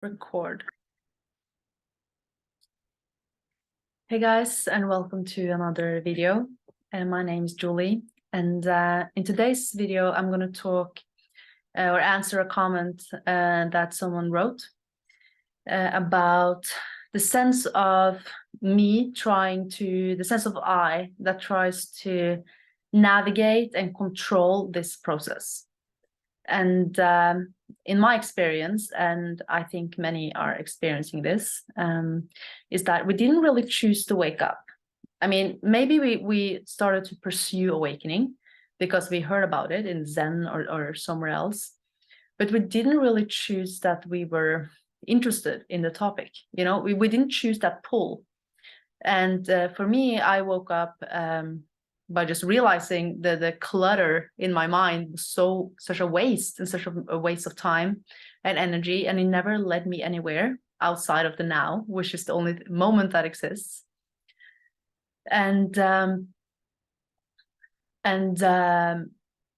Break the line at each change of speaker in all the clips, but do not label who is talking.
Record. Hey guys, and welcome to another video. And my name is Julie. And in today's video, I'm going to talk or answer a comment that someone wrote about the sense of the sense of I that tries to navigate and control this process. And in my experience, and I think many are experiencing this, is that we didn't really choose to wake up. I mean, maybe we started to pursue awakening because we heard about it in Zen or somewhere else, but we didn't really choose that we were interested in the topic. You know, we didn't choose that pull. And for me, I woke up by just realizing that the clutter in my mind was such a waste and such a waste of time and energy, and it never led me anywhere outside of the now, which is the only moment that exists. And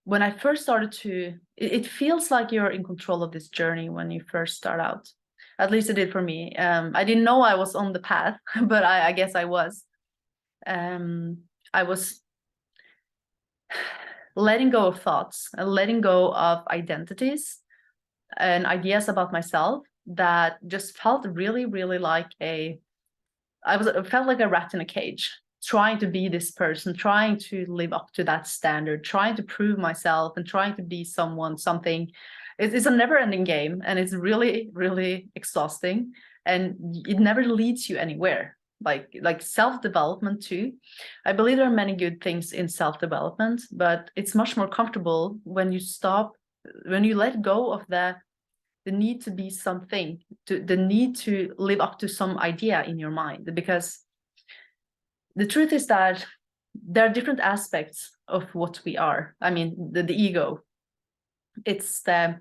when I first started it feels like you're in control of this journey when you first start out. At least it did for me. I didn't know I was on the path, but I guess I was. I was letting go of thoughts and letting go of identities and ideas about myself that just felt really, really like it felt like a rat in a cage, trying to be this person, trying to live up to that standard, trying to prove myself and trying to be something. It's a never-ending game, and it's really, really exhausting, and it never leads you anywhere. Like self-development too. I believe there are many good things in self-development, but it's much more comfortable when you let go of the need to be something, the need to live up to some idea in your mind. Because the truth is that there are different aspects of what we are. I mean, the ego. It's the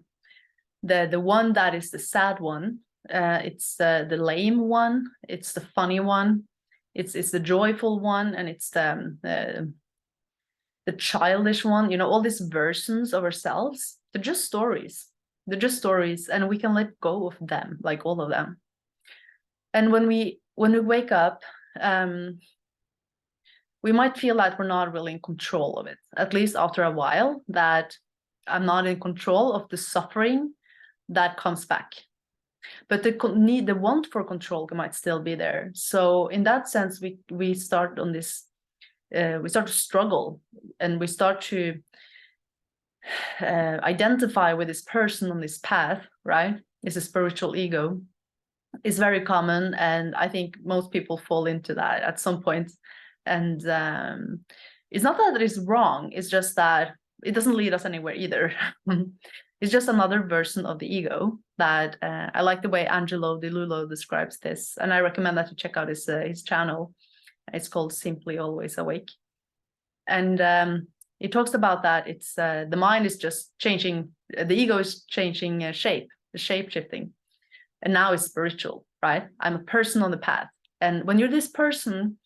one that is the sad one. It's the lame one, it's the funny one, it's the joyful one, and it's the childish one. You know, all these versions of ourselves, they're just stories. They're just stories, and we can let go of them, like all of them. And when we wake up, we might feel that we're not really in control of it, at least after a while, that I'm not in control of the suffering that comes back. But the want for control might still be there. So in that sense, we start on this, we start to struggle, and we start to identify with this person on this path, right? It's a spiritual ego. It's very common, and I think most people fall into that at some point. And it's not that it's wrong, it's just that it doesn't lead us anywhere either. It's just another version of the ego that I like the way Angelo Di Lullo describes this, and I recommend that you check out his channel. It's called Simply Always Awake, and he talks about that. It's the mind is just changing, the ego is changing shape, the shape shifting, and now it's spiritual, right? I'm a person on the path, and when you're this person,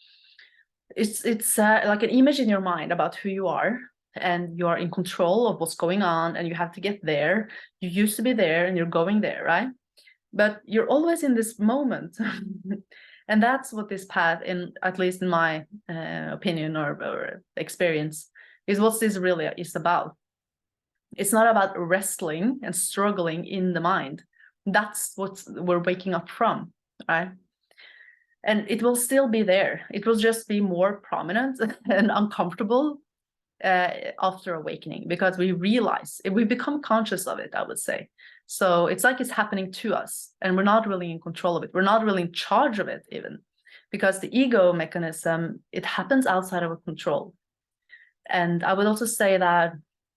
it's like an image in your mind about who you are. And you are in control of what's going on, and you have to get there. You used to be there and you're going there, right? But you're always in this moment. And that's what this path, at least in my opinion or experience, is what this really is about. It's not about wrestling and struggling in the mind. That's what we're waking up from, right? And it will still be there. It will just be more prominent and uncomfortable after awakening, because we become conscious of it, I would say. So it's like it's happening to us, and we're not really in control of it. We're not really in charge of it, even, because the ego mechanism, it happens outside of our control. And I would also say that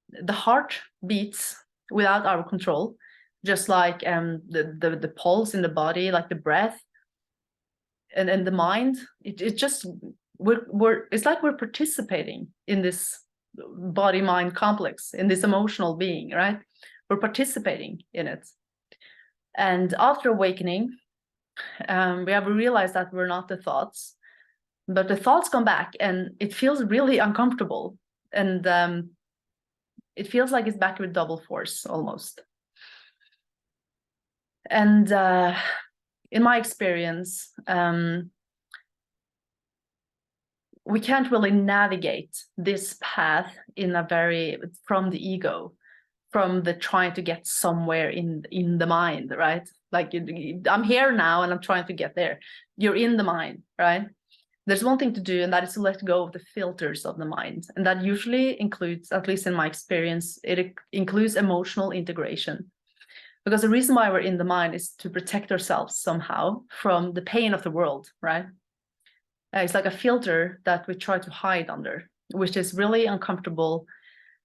the heart beats without our control, just like the pulse in the body, like the breath, and the mind. It just it's like we're participating in this body-mind complex, in this emotional being, right? We're participating in it. And after awakening, we have realized that we're not the thoughts, but the thoughts come back, and it feels really uncomfortable, and it feels like it's back with double force almost. And in my experience, we can't really navigate this path in a very, from the ego, from the trying to get somewhere in the mind, right? Like I'm here now and I'm trying to get there. You're in the mind, right? There's one thing to do, and that is to let go of the filters of the mind. And that usually includes, at least in my experience, it includes emotional integration. Because the reason why we're in the mind is to protect ourselves somehow from the pain of the world, right? It's like a filter that we try to hide under, which is really uncomfortable.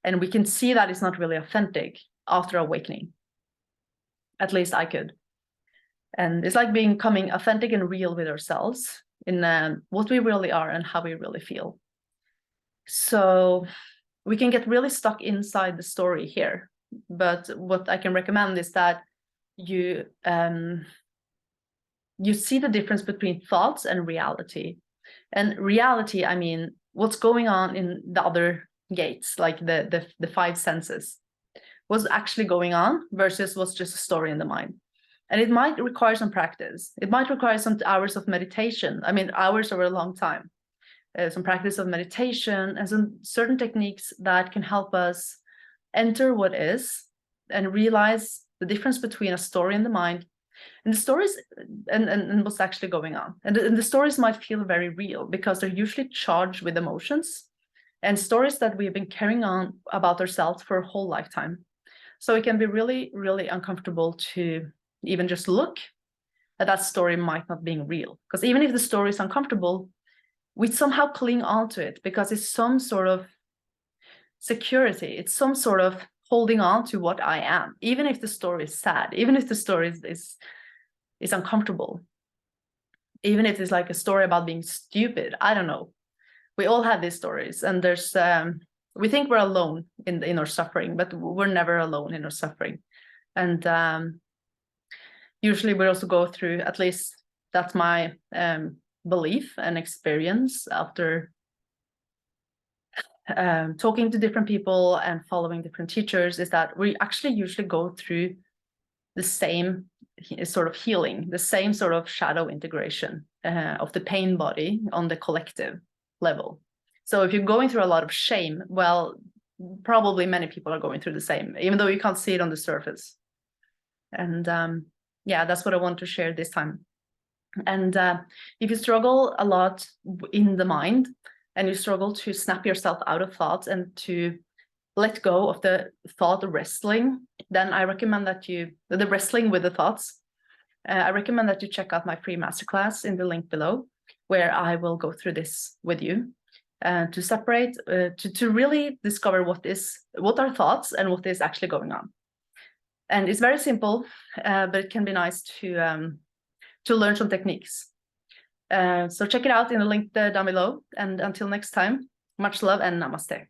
And we can see that it's not really authentic after awakening. At least I could. And it's like becoming authentic and real with ourselves in what we really are and how we really feel. So we can get really stuck inside the story here. But what I can recommend is that you see the difference between thoughts and reality. And reality, I mean, what's going on in the other gates, like the five senses, what's actually going on versus what's just a story in the mind. And it might require some practice. It might require some hours of meditation. I mean, hours over a long time. Some practice of meditation and some certain techniques that can help us enter what is and realize the difference between a story in the mind and the stories and what's actually going on. And the stories might feel very real because they're usually charged with emotions and stories that we've been carrying on about ourselves for a whole lifetime. So it can be really, really uncomfortable to even just look at that story might not being real. Because even if the story is uncomfortable, we somehow cling on to it because it's some sort of security. It's some sort of holding on to what I am, even if the story is sad, even if the story is uncomfortable, even if it's like a story about being stupid. I don't know. We all have these stories, and there's we think we're alone in our suffering, but we're never alone in our suffering. And usually we also go through, at least that's my belief and experience after talking to different people and following different teachers, is that we actually usually go through the same sort of healing, the same sort of shadow integration of the pain body on the collective level. So if you're going through a lot of shame, well, probably many people are going through the same, even though you can't see it on the surface. And yeah, that's what I want to share this time. And if you struggle a lot in the mind and you struggle to snap yourself out of thoughts and to let go of the thought wrestling, then I recommend that the wrestling with the thoughts, I recommend that you check out my free masterclass in the link below, where I will go through this with you to separate, to really discover what are thoughts and what is actually going on. And it's very simple, but it can be nice to learn some techniques. So check it out in the link down below. And until next time, much love and namaste.